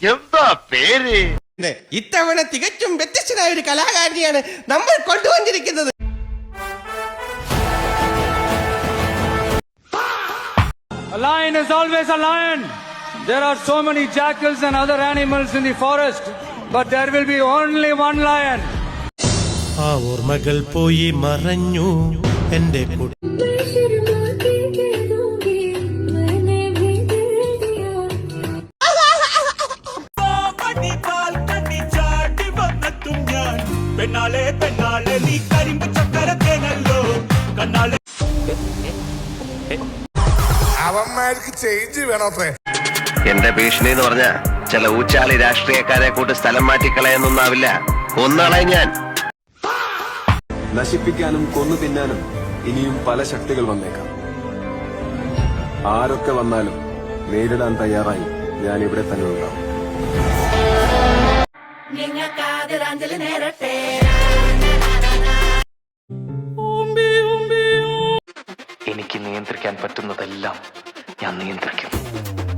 എന്താ പേര്? ഇത്തവണ തികച്ചും വ്യത്യസ്തനായ ഒരു കലാകാരിയാണ് നമ്മൾ കൊണ്ടുവന്നിരിക്കുന്നത്. A lion is always a lion. There are so many jackals and other animals in the forest, but there will be only one lion. ആ ഓർമ്മകൾ പോയി മറഞ്ഞു എന്റെ അവന്മാർക്ക് ചേഞ്ച് വേണോത്രേ. എന്റെ ഭീഷണി എന്ന് പറഞ്ഞ ചില ഊച്ചാളി രാഷ്ട്രീയക്കാരെ കൂട്ട് സ്ഥലം മാറ്റിക്കളയെന്നൊന്നാവില്ല. കൊന്നാളെ ഞാൻ. നശിപ്പിക്കാനും കൊന്നു തിന്നാനും ഇനിയും പല ശക്തികൾ വന്നേക്കാം. ആരൊക്കെ വന്നാലും നേരിടാൻ തയ്യാറായി ഞാൻ ഇവിടെ തന്നെ ഉണ്ടാവും. എനിക്ക് നിയന്ത്രിക്കാൻ പറ്റുന്നതെല്ലാം ഞാൻ നിയന്ത്രിക്കും.